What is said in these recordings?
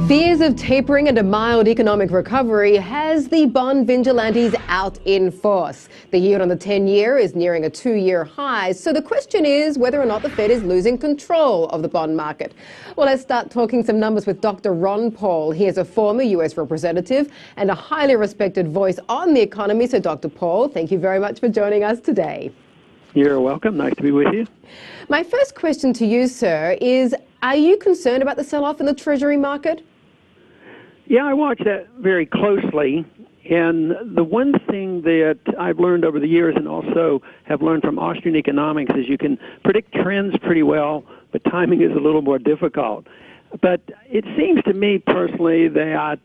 Fears of tapering and a mild economic recovery has the bond vigilantes out in force. The yield on the 10-year is nearing a 2-year high, so the question is whether or not the Fed is losing control of the bond market. Well, let's start talking some numbers with Dr. Ron Paul. He is a former US representative and a highly respected voice on the economy. So, Dr. Paul, thank you very much for joining us today. You're welcome. Nice to be with you. My first question to you, sir, is are you concerned about the sell-off in the Treasury market? Yeah, I watch that very closely. And the one thing that I've learned over the years and also have learned from Austrian economics is you can predict trends pretty well, but timing is a little more difficult. But it seems to me personally that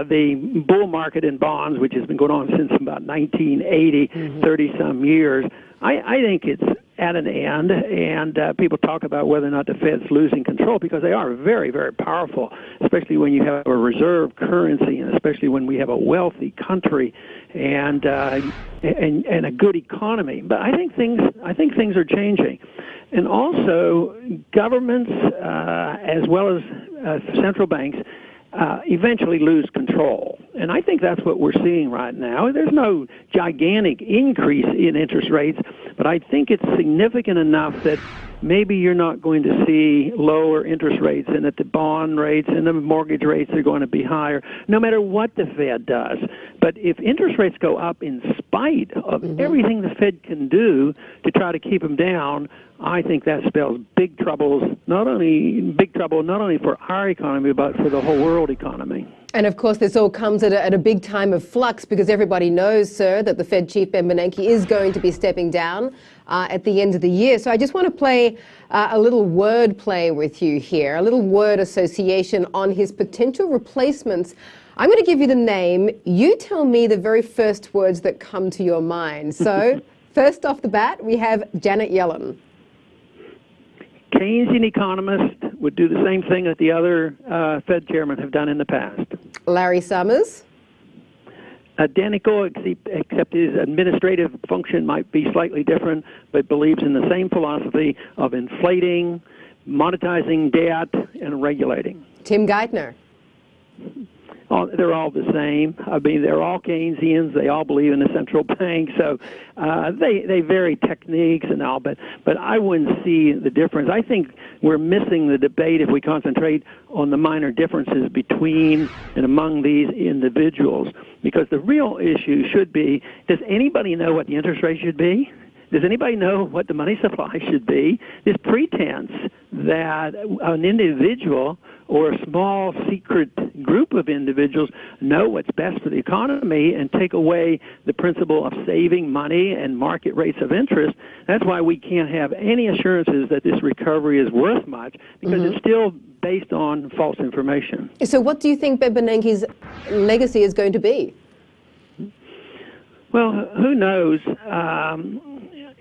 the bull market in bonds, which has been going on since about 1980, 30-some years, I think it's at an end, and people talk about whether or not the Fed's losing control because they are very, very powerful, especially when you have a reserve currency and especially when we have a wealthy country and a good economy. But I think things are changing. And also, governments, as well as central banks, eventually lose control. And I think that's what we're seeing right now. There's no gigantic increase in interest rates, but I think it's significant enough that maybe you're not going to see lower interest rates and that the bond rates and the mortgage rates are going to be higher, no matter what the Fed does. But if interest rates go up in spite of everything the Fed can do to try to keep them down, I think that spells big trouble, not only for our economy, but for the whole world economy. And of course, this all comes at a big time of flux because everybody knows, sir, that the Fed Chief Ben Bernanke is going to be stepping down at the end of the year. So I just want to play a little word play with you here, a little word association on his potential replacements. I'm going to give you the name. You tell me the very first words that come to your mind. So first off the bat, we have Janet Yellen. Keynesian economist would do the same thing that the other Fed chairmen have done in the past. Larry Summers. Identical, except his administrative function might be slightly different, but believes in the same philosophy of inflating, monetizing debt, and regulating. Tim Geithner. Oh, they're all the same. I mean, they're all Keynesians. They all believe in the central bank. So they vary techniques and all, but I wouldn't see the difference. I think we're missing the debate if we concentrate on the minor differences between and among these individuals, because the real issue should be, does anybody know what the interest rate should be? Does anybody know what the money supply should be? This pretense that an individual or a small secret group of individuals know what's best for the economy and take away the principle of saving money and market rates of interest, that's why we can't have any assurances that this recovery is worth much, because it's still based on false information. So what do you think Ben Bernanke's legacy is going to be? Well, who knows?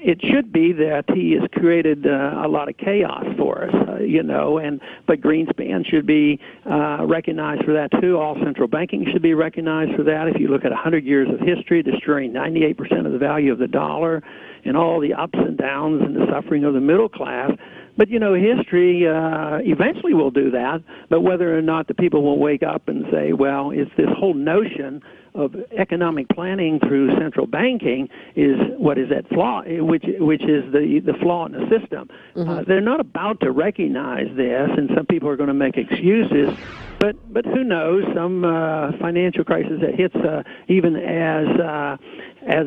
It should be that he has created a lot of chaos for us, but Greenspan should be recognized for that too. All central banking should be recognized for that. If you look at 100 years of history, destroying 98% of the value of the dollar and all the ups and downs and the suffering of the middle class. But, history eventually will do that, but whether or not the people will wake up and say, well, it's this whole notion of economic planning through central banking is what is at flaw, which is the flaw in the system. They're not about to recognize this, and some people are going to make excuses. But who knows? Some financial crisis that hits even as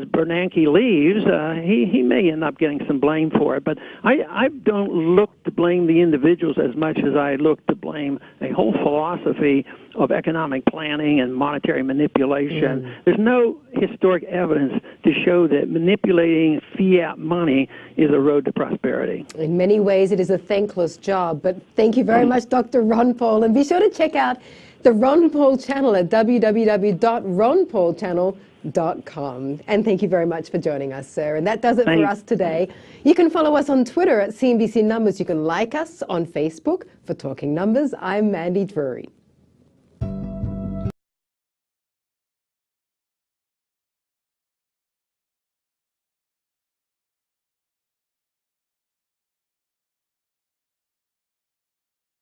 Bernanke leaves, he may end up getting some blame for it. But I don't look to blame the individuals as much as I look to blame a whole philosophy of economic planning and monetary manipulation. There's no historic evidence to show that manipulating fiat money is a road to prosperity. In many ways, it is a thankless job. But thank you very much, Dr. Ron Paul. And be sure to check out the Ron Paul channel at www.ronpaulchannel.com. And thank you very much for joining us, sir. And that does it for us today. You can follow us on Twitter at CNBC Numbers. You can like us on Facebook for Talking Numbers. I'm Mandy Drury.